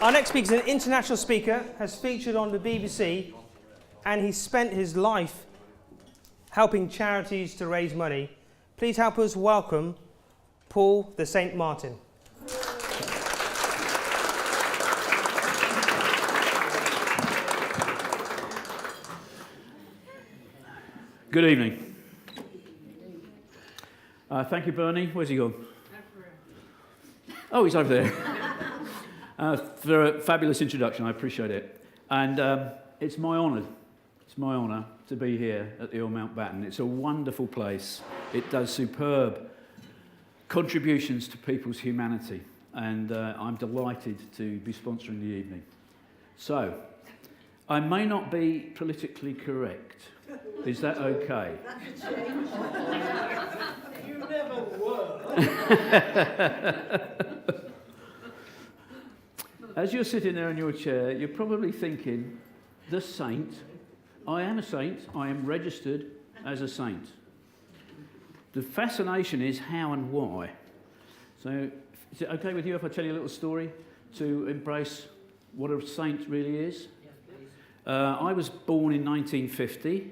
Our next speaker is an international speaker, has featured on the BBC, and he's spent his life helping charities to raise money. Please help us welcome Paul the Saint Martin. Good evening. Thank you, Bernie. Where's he gone? Oh, he's over there. For a fabulous introduction, I appreciate it. And it's my honour to be here at the Royal Mountbatten. It's a wonderful place. It does superb contributions to people's humanity, and I'm delighted to be sponsoring the evening. So, I may not be politically correct. Is that okay? That could change. You never were. As you're sitting there in your chair, you're probably thinking, the saint. I am a saint. I am registered as a saint. The fascination is how and why. So, is it okay with you if I tell you a little story to embrace what a saint really is? Yes, please. I was born in 1950.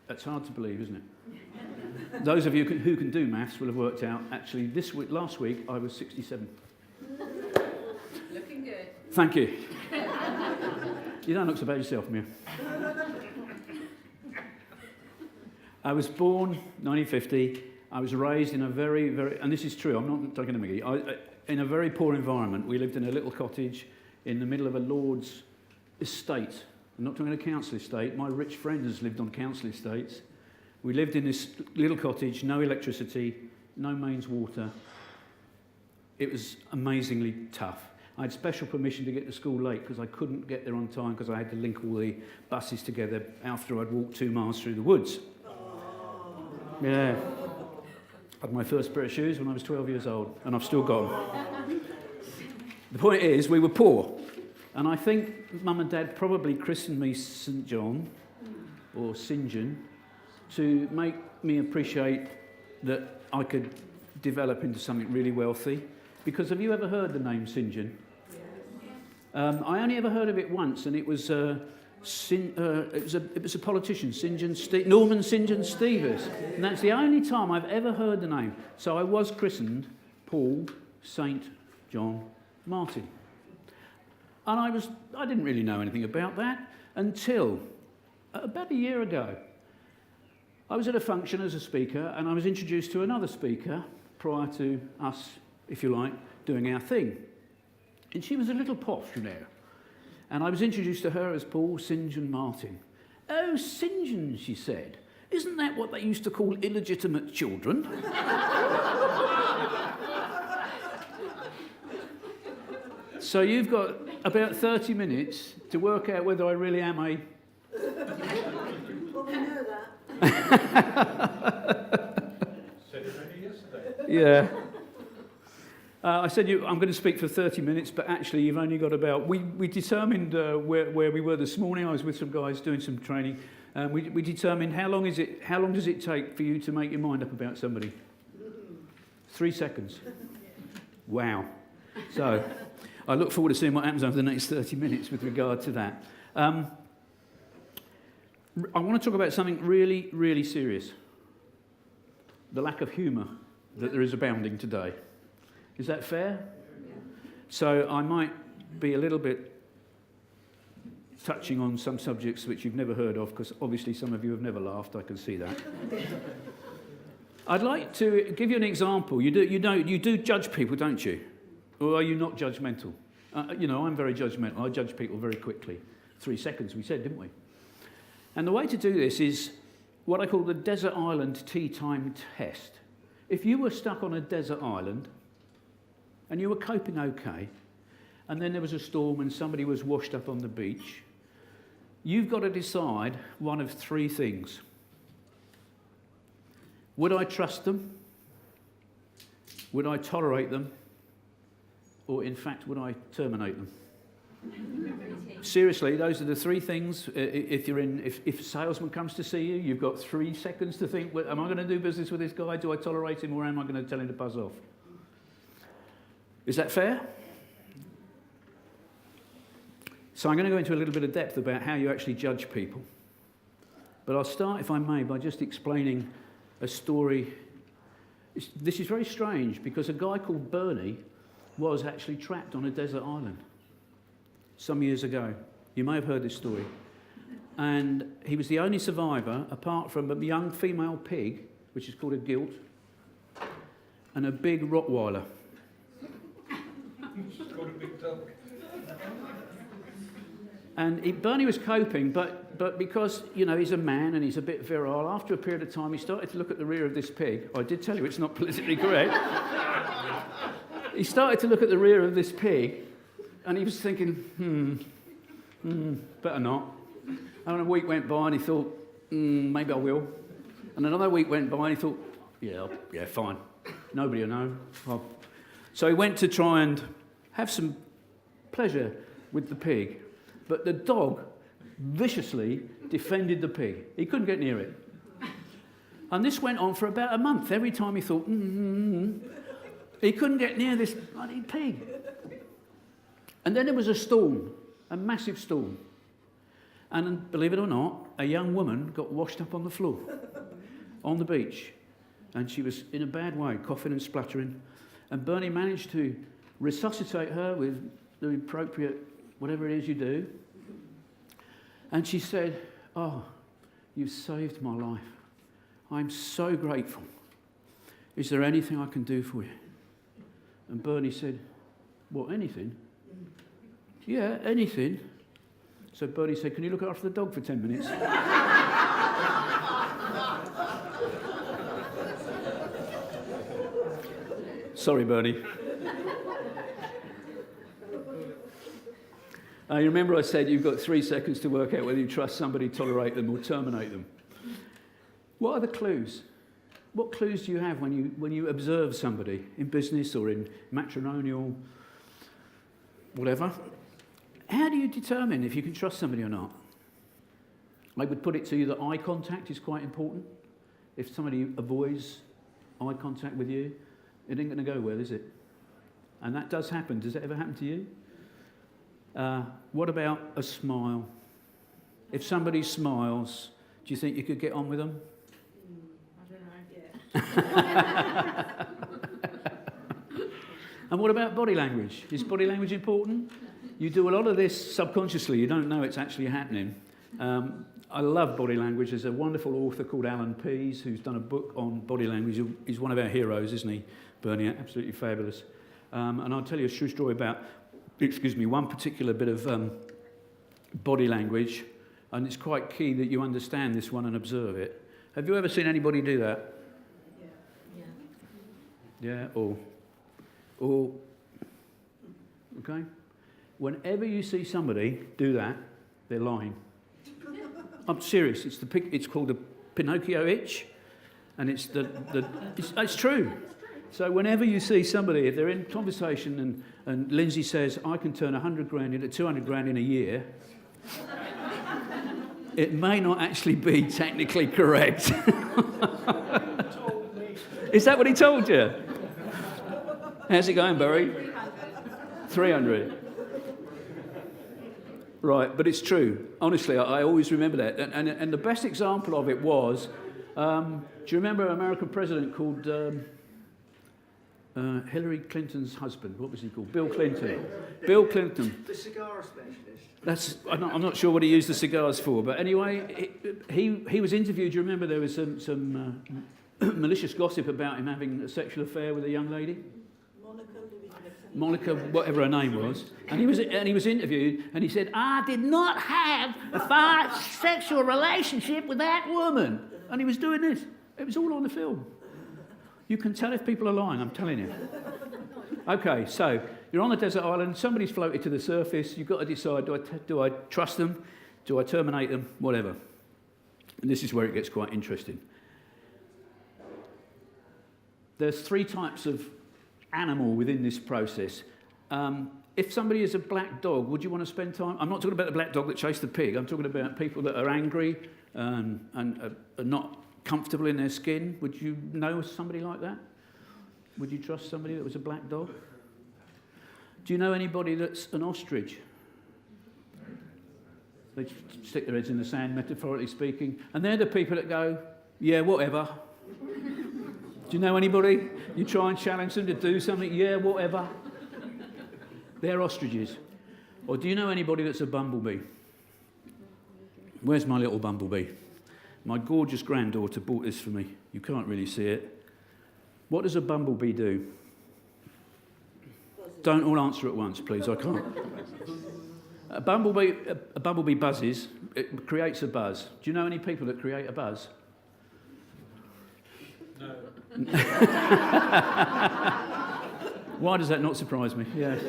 That's hard to believe, isn't it? Those of you who can do maths will have worked out, actually, last week, I was 67. Looking good. Thank you. You don't look so bad yourself, Mia. I was born 1950. I was raised in a very, and this is true, I'm not taking a mickey, in a very poor environment. We lived in a little cottage in the middle of a lord's estate. I'm not talking a council estate. My rich friends lived on council estates. We lived in this little cottage, no electricity, no mains water. It was amazingly tough. I had special permission to get to school late because I couldn't get there on time because I had to link all the buses together after I'd walked 2 miles through the woods. Yeah. I had my first pair of shoes when I was 12 years old, and I've still got them. The point is, we were poor. And I think Mum and Dad probably christened me St. John, or St. John, to make me appreciate that I could develop into something really wealthy. Because have you ever heard the name St. John? I only ever heard of it once, and it was a politician, Norman St. John Stevens. And that's the only time I've ever heard the name. So I was christened Paul St. John Martin. And I didn't really know anything about that until about a year ago. I was at a function as a speaker, and I was introduced to another speaker prior to us, if you like, doing our thing. And she was a little posh, you know. And I was introduced to her as Paul St. John Martin. Oh, St. John, she said. Isn't that what they used to call illegitimate children? So you've got about 30 minutes to work out whether I really am a... Well, we know that. Said it only yesterday. Yeah. I said I'm going to speak for 30 minutes, but actually you've only got about... We determined where we were this morning. I was with some guys doing some training. We determined how long does it take for you to make your mind up about somebody? 3 seconds. Wow. So I look forward to seeing what happens over the next 30 minutes with regard to that. I want to talk about something really, really serious. The lack of humour that there is abounding today. Is that fair? Yeah. So I might be a little bit touching on some subjects which you've never heard of, because obviously some of you have never laughed, I can see that. I'd like to give you an example. You do judge people, don't you? Or are you not judgmental? I'm very judgmental. I judge people very quickly. 3 seconds, we said, didn't we? And the way to do this is what I call the desert island tea time test. If you were stuck on a desert island and you were coping okay, and then there was a storm and somebody was washed up on the beach, you've got to decide one of 3 things. Would I trust them? Would I tolerate them? Or in fact, would I terminate them? Seriously, those are the 3 things. If a salesman comes to see you, you've got 3 seconds to think, well, am I going to do business with this guy? Do I tolerate him, or am I going to tell him to buzz off? Is that fair? So I'm going to go into a little bit of depth about how you actually judge people. But I'll start, if I may, by just explaining a story. This is very strange because a guy called Bernie was actually trapped on a desert island some years ago. You may have heard this story. And he was the only survivor, apart from a young female pig, which is called a gilt, and a big Rottweiler. She's got a big dog. And Bernie was coping, but because, you know, he's a man and he's a bit virile, after a period of time he started to look at the rear of this pig. I did tell you it's not politically correct. He started to look at the rear of this pig and he was thinking, better not. And a week went by and he thought, maybe I will. And another week went by and he thought, yeah, fine. Nobody will know. Well, so he went to try and have some pleasure with the pig. But the dog viciously defended the pig. He couldn't get near it. And this went on for about a month. Every time he thought, he couldn't get near this bloody pig. And then there was a storm, a massive storm. And believe it or not, a young woman got washed up on the floor, on the beach. And she was in a bad way, coughing and spluttering. And Bernie managed to resuscitate her with the appropriate whatever it is you do. And she said, "Oh, you've saved my life. I'm so grateful. Is there anything I can do for you?" And Bernie said, "What, anything?" "Yeah, anything." So Bernie said, "Can you look after the dog for 10 minutes?" Sorry, Bernie. You remember I said you've got 3 seconds to work out whether you trust somebody, tolerate them, or terminate them. What are the clues? What clues do you have when you observe somebody in business or in matrimonial, whatever? How do you determine if you can trust somebody or not? I would put it to you that eye contact is quite important. If somebody avoids eye contact with you, it ain't going to go well, is it? And that does happen. Does it ever happen to you? What about a smile? If somebody smiles, do you think you could get on with them? I don't know. And what about body language? Is body language important? You do a lot of this subconsciously. You don't know it's actually happening. I love body language. There's a wonderful author called Alan Pease who's done a book on body language. He's one of our heroes, isn't he, Bernie? Absolutely fabulous. And I'll tell you a true story about, one particular bit of body language, and it's quite key that you understand this one and observe it. Have you ever seen anybody do that? Yeah, or, okay? Whenever you see somebody do that, they're lying. I'm serious. It's called the Pinocchio itch, and it's true. So whenever you see somebody, if they're in conversation and Lindsay says, "I can turn 100 grand into 200 grand in a year," it may not actually be technically correct. Is that what he told you? How's it going, Barry? 300. Right, but it's true. Honestly, I always remember that. And the best example of it was, do you remember an American president called Hillary Clinton's husband? What was he called? Bill Clinton. Bill Clinton. The cigar specialist. I'm not sure what he used the cigars for, but anyway, he was interviewed. Do you remember there was some malicious gossip about him having a sexual affair with a young lady? Monica, whatever her name was, and he was interviewed, and he said, "I did not have a sexual relationship with that woman," and he was doing this. It was all on the film. You can tell if people are lying. I'm telling you. Okay, so you're on a desert island. Somebody's floated to the surface. You've got to decide: do I trust them? Do I terminate them? Whatever. And this is where it gets quite interesting. There's 3 types of animal within this process. If somebody is a black dog, would you want to spend time? I'm not talking about the black dog that chased the pig. I'm talking about people that are angry and are not comfortable in their skin. Would you know somebody like that? Would you trust somebody that was a black dog? Do you know anybody that's an ostrich? They stick their heads in the sand, metaphorically speaking. And they're the people that go, yeah, whatever. Do you know anybody? You try and challenge them to do something, yeah, whatever. They're ostriches. Or do you know anybody that's a bumblebee? Where's my little bumblebee? My gorgeous granddaughter bought this for me. You can't really see it. What does a bumblebee do? Don't all answer at once, please. I can't. A bumblebee buzzes. It creates a buzz. Do you know any people that create a buzz? No. Why does that not surprise me? Yes.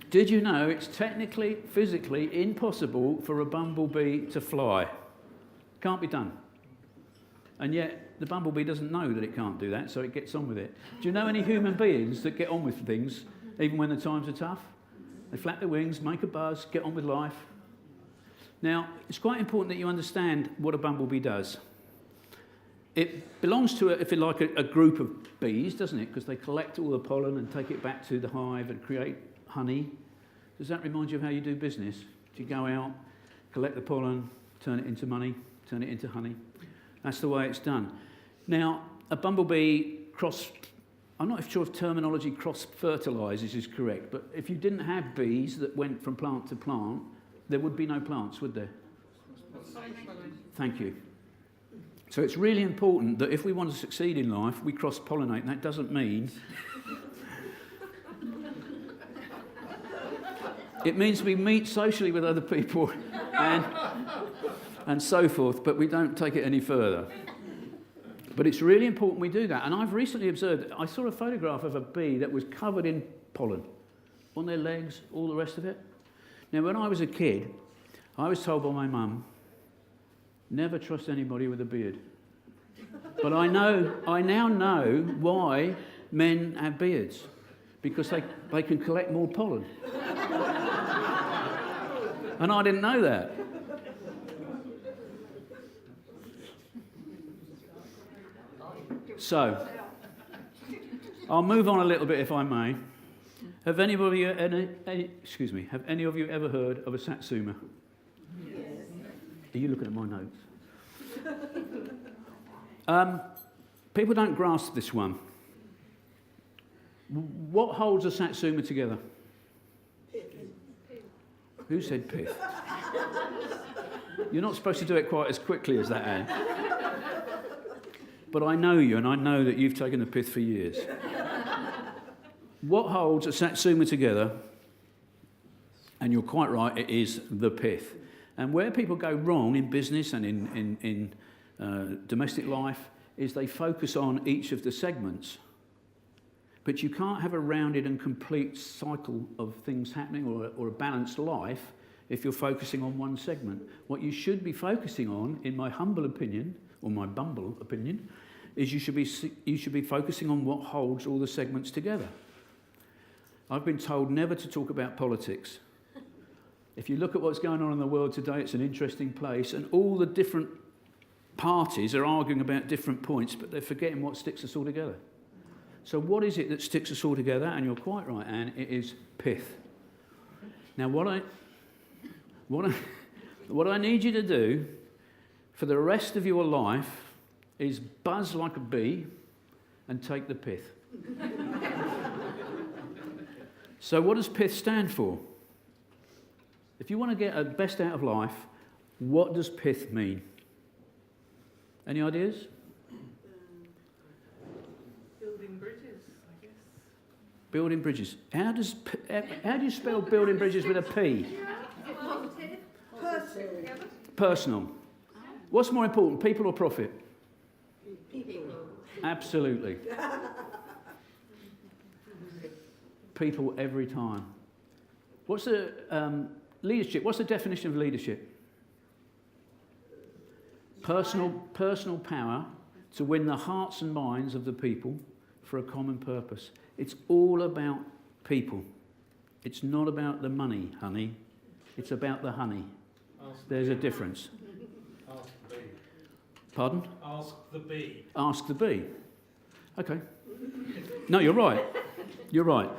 Did you know it's technically, physically impossible for a bumblebee to fly? Can't be done. And yet the bumblebee doesn't know that it can't do that, so it gets on with it. Do you know any human beings that get on with things even when the times are tough? They flap their wings, make a buzz, get on with life. Now, it's quite important that you understand what a bumblebee does. It belongs to, if you like, a group of bees, doesn't it? Because they collect all the pollen and take it back to the hive and create honey. Does that remind you of how you do business? Do you go out, collect the pollen, turn it into money, turn it into honey? That's the way it's done. Now, a bumblebee I'm not sure if terminology cross-fertilises is correct, but if you didn't have bees that went from plant to plant, there would be no plants, would there? Thank you. So it's really important that if we want to succeed in life, we cross-pollinate, and that doesn't mean... It means we meet socially with other people and so forth, but we don't take it any further. But it's really important we do that. And I've recently observed, I saw a photograph of a bee that was covered in pollen, on their legs, all the rest of it. Now, when I was a kid, I was told by my mum, never trust anybody with a beard. But I now know why men have beards, because they can collect more pollen. And I didn't know that. So, I'll move on a little bit if I may. Have any of you ever heard of a satsuma? Yes. Are you looking at my notes? People don't grasp this one. What holds a satsuma together? Who said pith? You're not supposed to do it quite as quickly as that, Anne. But I know you, and I know that you've taken the pith for years. What holds a satsuma together, and you're quite right, it is the pith. And where people go wrong in business and in domestic life is they focus on each of the segments. But you can't have a rounded and complete cycle of things happening or a balanced life if you're focusing on one segment. What you should be focusing on, in my humble opinion, or my bumble opinion, is you should be focusing on what holds all the segments together. I've been told never to talk about politics. If you look at what's going on in the world today, it's an interesting place, and all the different parties are arguing about different points, but they're forgetting what sticks us all together. So what is it that sticks us all together? And you're quite right, Anne, it is pith. Now, what I need you to do for the rest of your life is buzz like a bee and take the pith. So what does pith stand for? If you want to get a best out of life, what does pith mean? Any ideas? Building bridges, I guess. Building bridges. How do you spell building bridges with a P? Personal. What's more important, people or profit? People. Absolutely. People every time. What's the leadership? What's the definition of leadership? Personal power to win the hearts and minds of the people for a common purpose. It's all about people. It's not about the money, honey. It's about the honey. There's a difference. Ask the bee. Pardon? Ask the bee. Ask the bee. Okay. No, you're right. You're right.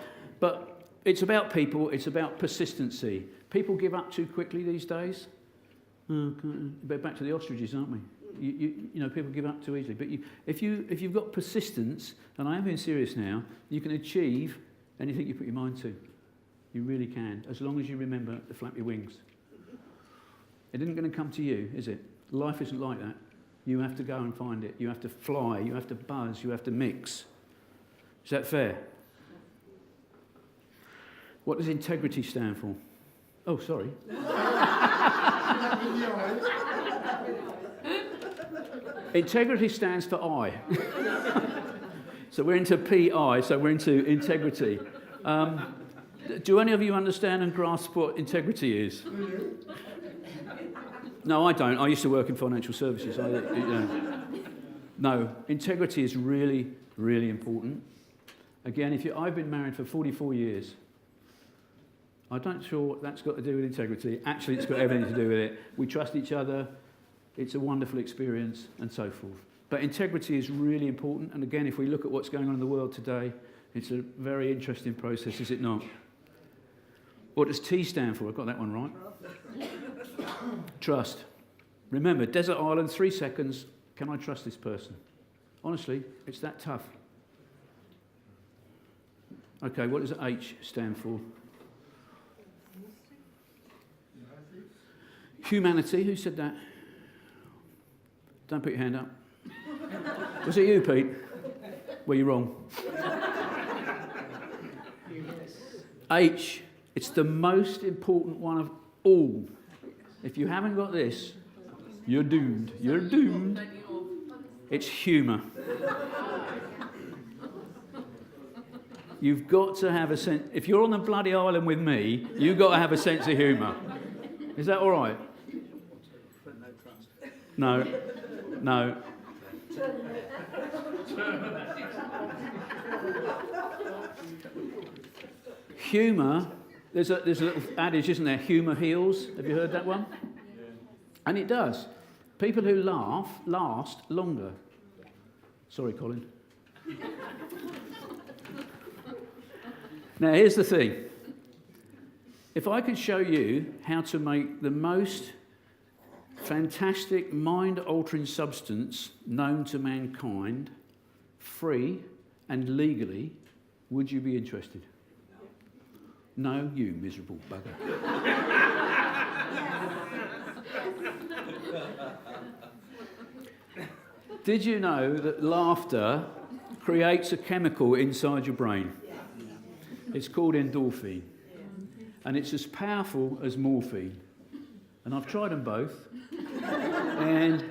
But it's about people, it's about persistency. People give up too quickly these days. But back to the ostriches, aren't we? You know, people give up too easily. But if you've got persistence, and I am being serious now, you can achieve anything you put your mind to. You really can, as long as you remember to flap your wings. It isn't going to come to you, is it? Life isn't like that. You have to go and find it. You have to fly. You have to buzz. You have to mix. Is that fair? What does integrity stand for? Oh, sorry. Integrity stands for I. So we're into PI, so we're into integrity. Do any of you understand and grasp what integrity is? No, I don't. I used to work in financial services. No, integrity is really, really important. Again, I've been married for 44 years. I don't sure what that's got to do with integrity. Actually, it's got everything to do with it. We trust each other. It's a wonderful experience, and so forth. But integrity is really important. And again, if we look at what's going on in the world today, it's a very interesting process, is it not? What does T stand for? I got that one right. Trust. Remember, desert island, 3 seconds. Can I trust this person? Honestly, it's that tough. Okay, what does H stand for? Humanity. Who said that? Don't put your hand up. Was it you, Pete? Well, you're wrong. H. It's the most important one of all. If you haven't got this, you're doomed. You're doomed. It's humour. You've got to have a sense. If you're on the bloody island with me, you've got to have a sense of humour. Is that all right? No. No. Humour, there's a little adage, isn't there? Humour heals. Have you heard that one? Yeah. And it does. People who laugh last longer. Sorry, Colin. Now, here's the thing. If I could show you how to make the most fantastic mind-altering substance known to mankind free and legally, would you be interested? No, you miserable bugger. Did you know that laughter creates a chemical inside your brain? It's called endorphin. And it's as powerful as morphine. And I've tried them both. And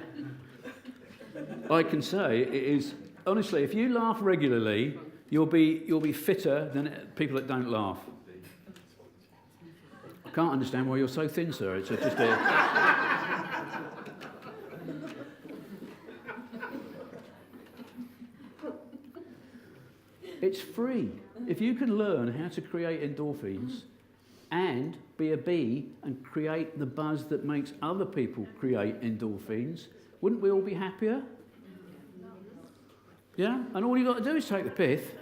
I can say it is, honestly, if you laugh regularly, you'll be fitter than people that don't laugh. I can't understand why you're so thin, sir. It's just a... It's free. If you can learn how to create endorphins and be a bee and create the buzz that makes other people create endorphins, wouldn't we all be happier? Yeah? And all you've got to do is take the pith.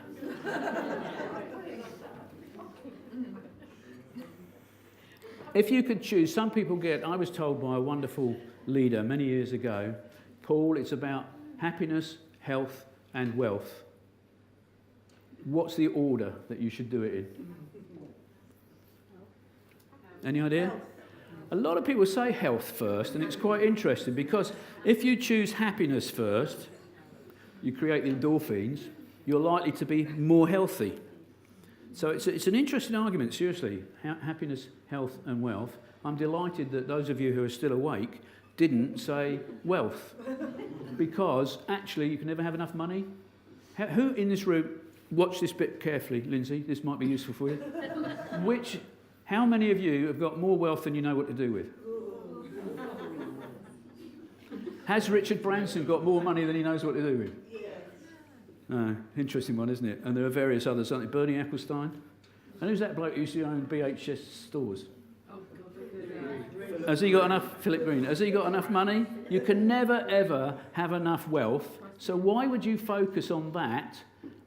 If you could choose, some people I was told by a wonderful leader many years ago, Paul, it's about happiness, health, and wealth. What's the order that you should do it in? Any idea? A lot of people say health first, and it's quite interesting because if you choose happiness first, you create the endorphins, you're likely to be more healthy. So it's an interesting argument, seriously. Happiness, health, and wealth. I'm delighted that those of you who are still awake didn't say wealth, because actually you can never have enough money. Who in this room, watch this bit carefully, Lindsay, this might be useful for you. How many of you have got more wealth than you know what to do with? Has Richard Branson got more money than he knows what to do with? Interesting one, isn't it? And there are various others, aren't there? Bernie Ecclestone. And who's that bloke who used to own BHS stores? Has he got enough? Philip Green. Has he got enough money? You can never, ever have enough wealth. So why would you focus on that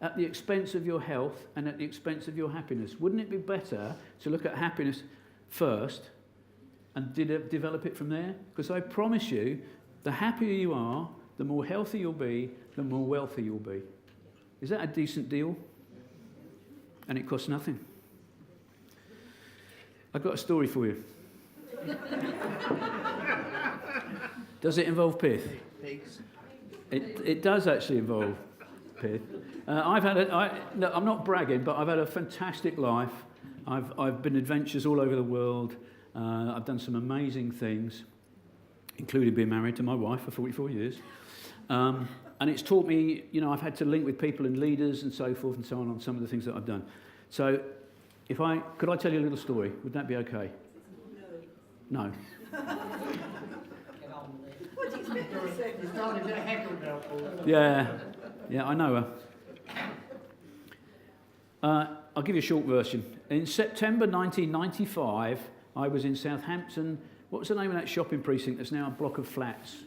at the expense of your health and at the expense of your happiness? Wouldn't it be better to look at happiness first and develop it from there? Because I promise you, the happier you are, the more healthy you'll be, the more wealthy you'll be. Is that a decent deal? And it costs nothing. I've got a story for you. Does it involve pith? It does actually involve pith. I'm not bragging, but I've had a fantastic life. I've been adventures all over the world. I've done some amazing things, including being married to my wife for 44 years. And it's taught me, I've had to link with people and leaders and so forth and so on some of the things that I've done. So, could I tell you a little story? Would that be okay? No. You're starting to heckle now, Paul. Yeah, I know her. I'll give you a short version. In September 1995, I was in Southampton. What was the name of that shopping precinct that's now a block of flats?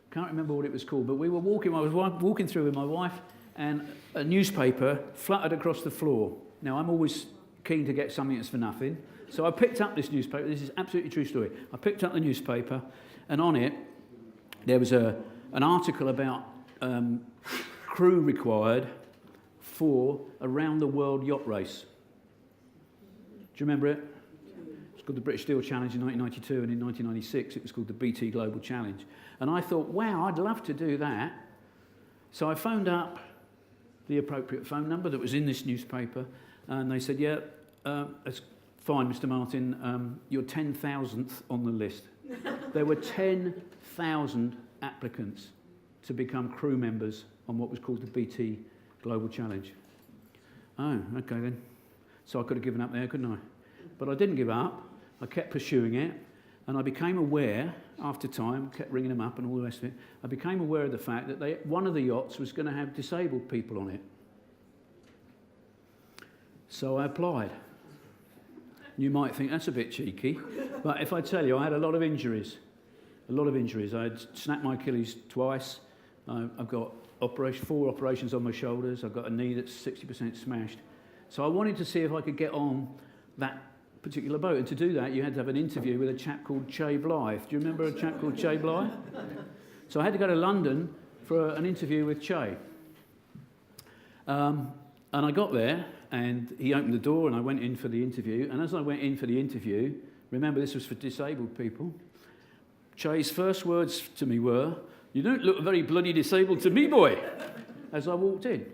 Can't remember what it was called, but I was walking through with my wife, and a newspaper fluttered across the floor. Now, I'm always keen to get something that's for nothing, so I picked up this newspaper. This is absolutely true story. I picked up the newspaper, and on it, there was an article about crew required for a round-the-world yacht race. Do you remember it? It's called the British Steel Challenge in 1992, and in 1996 it was called the BT Global Challenge. And I thought, wow, I'd love to do that. So I phoned up the appropriate phone number that was in this newspaper, and they said, yeah, that's fine, Mr. Martin, you're 10,000th on the list. There were 10,000 applicants to become crew members on what was called the BT Global Challenge. Oh, okay then. So I could have given up there, couldn't I? But I didn't give up. I kept pursuing it, and I became aware, after time, kept ringing them up and all the rest of it, I became aware of the fact that one of the yachts was going to have disabled people on it. So I applied. You might think that's a bit cheeky, but if I tell you, I had a lot of injuries. I had snapped my Achilles twice. I've got 4 operations on my shoulders. I've got a knee that's 60% smashed. So I wanted to see if I could get on that particular boat. And to do that, you had to have an interview with a chap called Che Blythe. Do you remember a chap called Che Blythe? So I had to go to London for an interview with Che. And I got there, and he opened the door, and I went in for the interview. And as I went in for the interview, remember this was for disabled people, Che's first words to me were, "You don't look very bloody disabled to me, boy," as I walked in.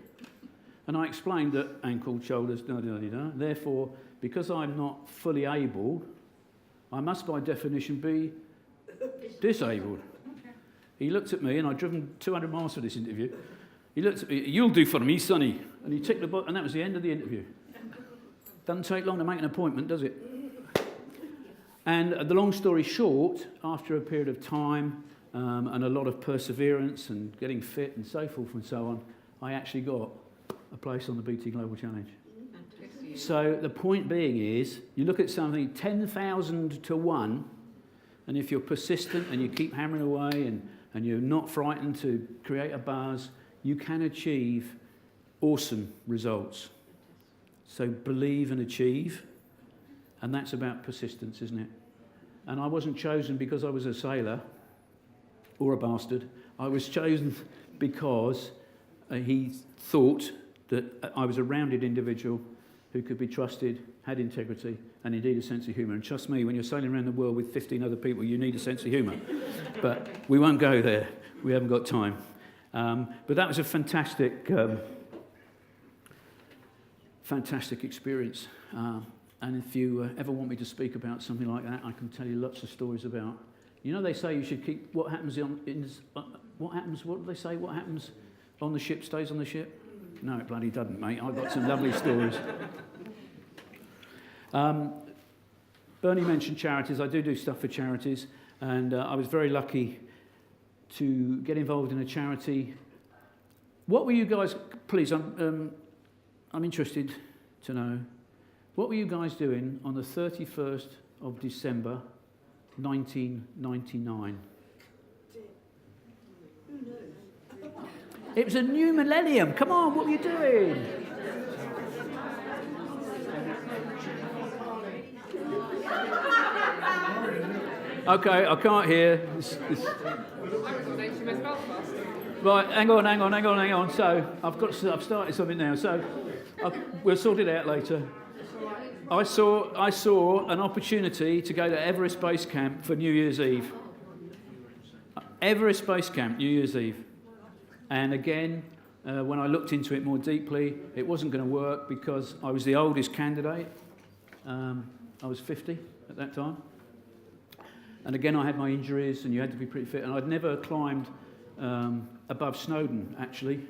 And I explained that ankle, shoulders, therefore, because I'm not fully able, I must by definition be disabled. He looked at me, and I'd driven 200 miles for this interview. He looked at me, "You'll do for me, sonny." And he ticked the button, and that was the end of the interview. Doesn't take long to make an appointment, does it? And the long story short, after a period of time and a lot of perseverance and getting fit and so forth and so on, I actually got a place on the BT Global Challenge. So the point being is, you look at something 10,000 to 1, and if you're persistent and you keep hammering away and you're not frightened to create a buzz, you can achieve awesome results. So believe and achieve, and that's about persistence, isn't it? And I wasn't chosen because I was a sailor or a bastard. I was chosen because he thought that I was a rounded individual who could be trusted, had integrity, and indeed a sense of humour. And trust me, when you're sailing around the world with 15 other people, you need a sense of humour. But we won't go there. We haven't got time. But that was a fantastic experience. And if you ever want me to speak about something like that, I can tell you lots of stories about. They say you should keep what happens what do they say? What happens on the ship stays on the ship? No, it bloody doesn't, mate. I've got some lovely stories. Bernie mentioned charities. I do stuff for charities, and I was very lucky to get involved in a charity. What were you guys? Please, I'm interested to know. What were you guys doing on the 31st of December, 1999? It was a new millennium. Come on, what were you doing? Okay, I can't hear. Right, hang on. So I've started something now. So we'll sort it out later. I saw an opportunity to go to Everest Base Camp for New Year's Eve. Everest Base Camp, New Year's Eve. And again, when I looked into it more deeply, it wasn't going to work because I was the oldest candidate. I was 50 at that time. And again, I had my injuries, and you had to be pretty fit. And I'd never climbed above Snowdon, actually,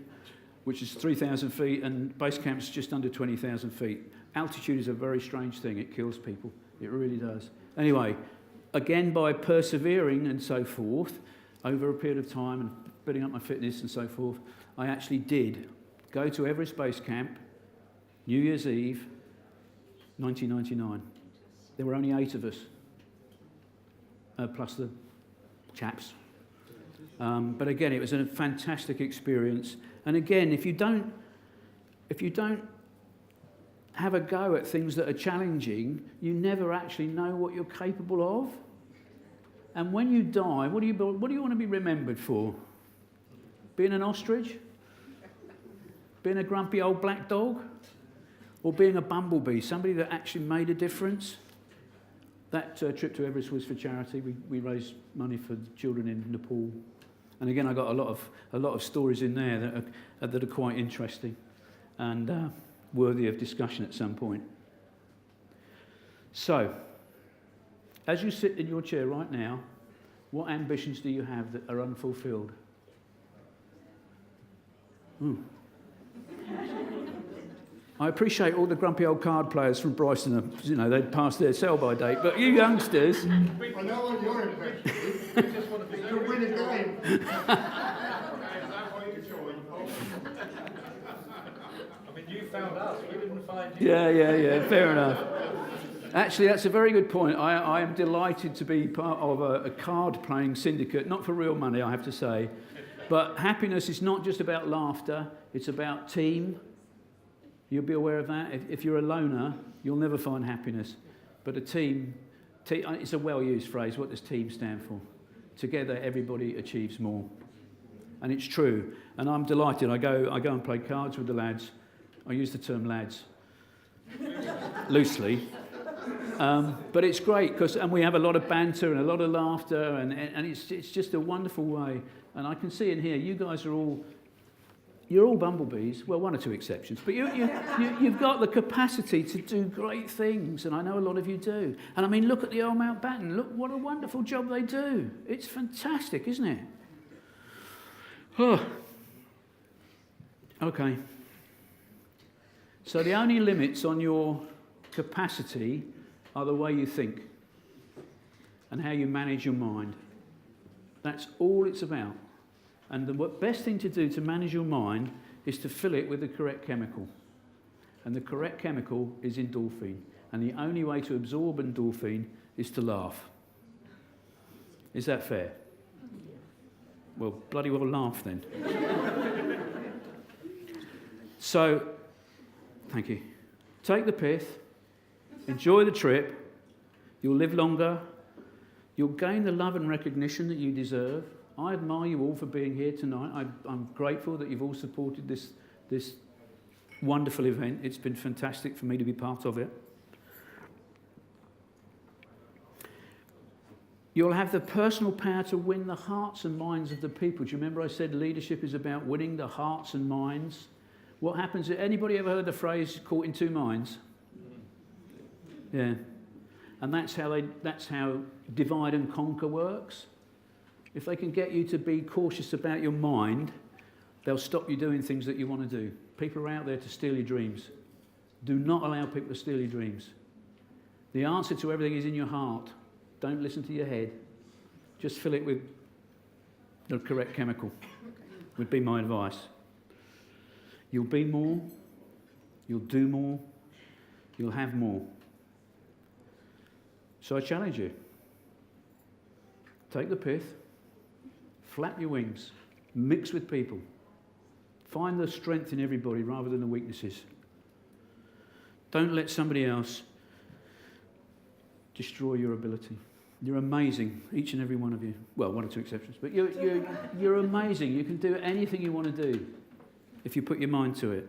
which is 3,000 feet, and base camp's just under 20,000 feet. Altitude is a very strange thing. It kills people. It really does. Anyway, again, by persevering and so forth, over a period of time and building up my fitness and so forth, I actually did go to Everest Base Camp, New Year's Eve, 1999. There were only 8 of us, plus the chaps. But again, it was a fantastic experience. And again, if you don't have a go at things that are challenging, you never actually know what you're capable of. And when you die, what do you want to be remembered for? Being an ostrich? Being a grumpy old black dog? Or being a bumblebee, somebody that actually made a difference? That trip to Everest was for charity. We raised money for children in Nepal. And again, I got a lot of stories in there that are quite interesting and worthy of discussion at some point. So, as you sit in your chair right now, what ambitions do you have that are unfulfilled? I appreciate all the grumpy old card players from Brighton. They'd passed their sell-by date. But you youngsters... I know what your ambition is. We just want to be to win a game. I mean, you found us. We didn't find you. Yeah. Fair enough. Actually, that's a very good point. I am delighted to be part of a card-playing syndicate, not for real money, I have to say. But happiness is not just about laughter. It's about team. You'll be aware of that. If you're a loner, you'll never find happiness. But a team, it's a well-used phrase. What does team stand for? Together, everybody achieves more. And it's true. And I'm delighted. I go and play cards with the lads. I use the term lads loosely. But it's great, and we have a lot of banter and a lot of laughter, and it's just a wonderful way. And I can see in here, you guys are you're all bumblebees, well, 1 or 2 exceptions, but you've got the capacity to do great things, and I know a lot of you do. And I mean, look at the old Mountbatten. Look what a wonderful job they do. It's fantastic, isn't it? Oh. Okay. So the only limits on your capacity are the way you think and how you manage your mind. That's all it's about. And the best thing to do to manage your mind is to fill it with the correct chemical. And the correct chemical is endorphin. And the only way to absorb endorphin is to laugh. Is that fair? Well, bloody well laugh then. So, thank you. Take the pith. Enjoy the trip. You'll live longer. You'll gain the love and recognition that you deserve. I admire you all for being here tonight. I'm grateful that you've all supported this wonderful event. It's been fantastic for me to be part of it. You'll have the personal power to win the hearts and minds of the people. Do you remember I said leadership is about winning the hearts and minds? What happens? Anybody ever heard the phrase "caught in 2 minds"? Yeah, and that's how divide and conquer works. If they can get you to be cautious about your mind, they'll stop you doing things that you want to do. People are out there to steal your dreams. Do not allow people to steal your dreams. The answer to everything is in your heart. Don't listen to your head. Just fill it with the correct chemical, would be my advice. You'll be more, you'll do more, you'll have more. So I challenge you. Take the pith, flap your wings, mix with people. Find the strength in everybody rather than the weaknesses. Don't let somebody else destroy your ability. You're amazing, each and every one of you. Well, one or two exceptions, but you're amazing. You can do anything you want to do if you put your mind to it.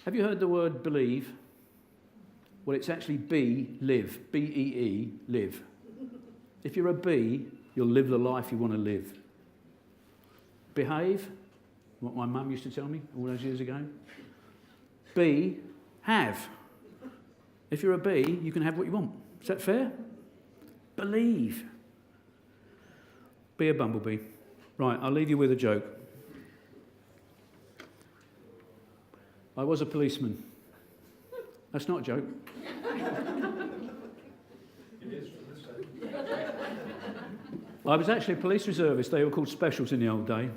Have you heard the word believe? Well, it's actually live, B-E-E, live. If you're a bee, you'll live the life you want to live. Behave, what my mum used to tell me all those years ago. Be, have. If you're a bee, you can have what you want. Is that fair? Believe. Be a bumblebee. Right, I'll leave you with a joke. I was a policeman. That's not a joke. I was actually a police reservist. They were called specials in the old day.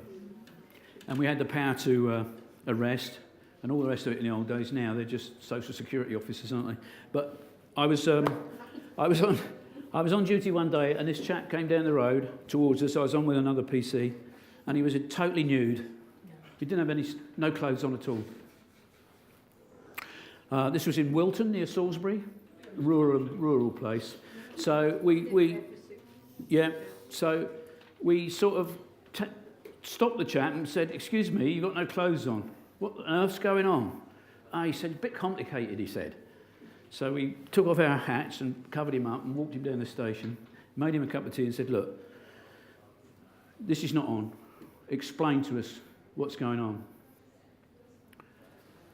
And we had the power to arrest and all the rest of it in the old days. Now they're just social security officers, aren't they? But I was on duty one day, and this chap came down the road towards us. I was on with another PC, and he was totally nude. He didn't have no clothes on at all. This was in Wilton, near Salisbury, rural place. So we sort of stopped the chap and said, "Excuse me, you've got no clothes on. What on earth's going on?" He said, "A bit complicated," he said. So we took off our hats and covered him up and walked him down the station, made him a cup of tea and said, "Look, this is not on. Explain to us what's going on."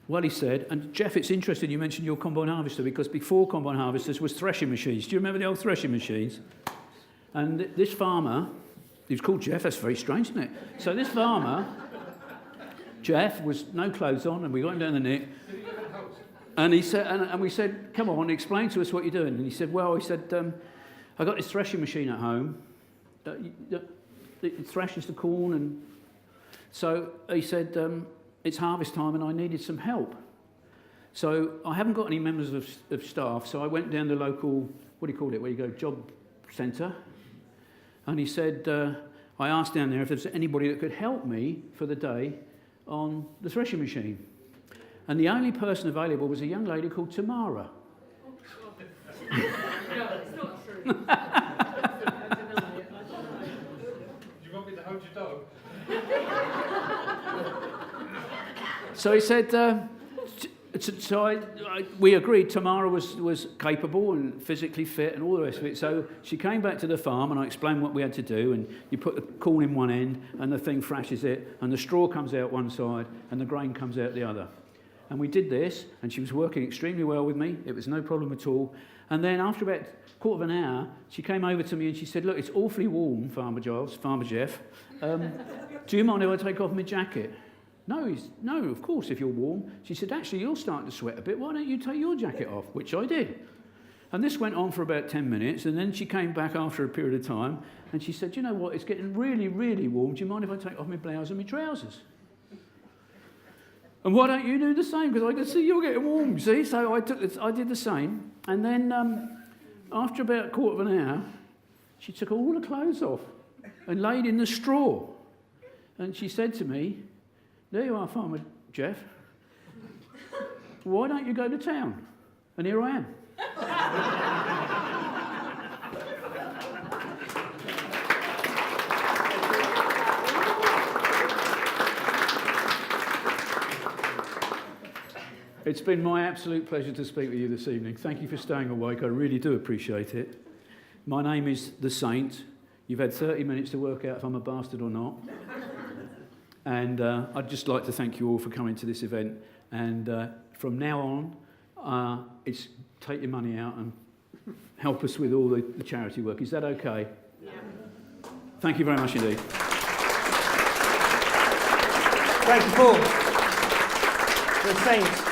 Well, he said, and Jeff, it's interesting you mentioned your combine harvester, because before combine harvesters was threshing machines. Do you remember the old threshing machines? And this farmer, he was called Jeff, that's very strange, isn't it? So this farmer, Jeff, was no clothes on, and we got him down the neck. And he said, and we said, "Come on, explain to us what you're doing." And he said, "Well," he said, "I got this threshing machine at home. It threshes the corn." And so he said, "It's harvest time and I needed some help. So I haven't got any members of staff, so I went down the local, what do you call it, where you go, job centre." And he said, I asked down there if there's anybody that could help me for the day on the threshing machine. And the only person available was a young lady called Tamara. No, it's not true. Do you want me to hold your dog? So he said, we agreed Tamara was capable and physically fit and all the rest of it. So she came back to the farm and I explained what we had to do, and you put the corn in one end and the thing thrashes it, and the straw comes out one side and the grain comes out the other. And we did this, and she was working extremely well with me. It was no problem at all. And then after about a quarter of an hour, she came over to me and she said, "Look, it's awfully warm, Farmer Jeff. Do you mind if I take off my jacket?" No, of course, if you're warm. She said, "Actually, you're starting to sweat a bit. Why don't you take your jacket off?" Which I did. And this went on for about 10 minutes, and then she came back after a period of time, and she said, "You know what, it's getting really, really warm. Do you mind if I take off my blouse and my trousers? And why don't you do the same? Because I can see you're getting warm, see?" So I did the same. And then after about a quarter of an hour, she took all the clothes off and laid in the straw. And she said to me, "There you are, Farmer Jeff. Why don't you go to town?" And here I am. It's been my absolute pleasure to speak with you this evening. Thank you for staying awake. I really do appreciate it. My name is The Saint. You've had 30 minutes to work out if I'm a bastard or not. And I'd just like to thank you all for coming to this event. And from now on, it's take your money out and help us with all the charity work. Is that okay? Yeah. Thank you very much indeed. Thank you, Paul. The Saints.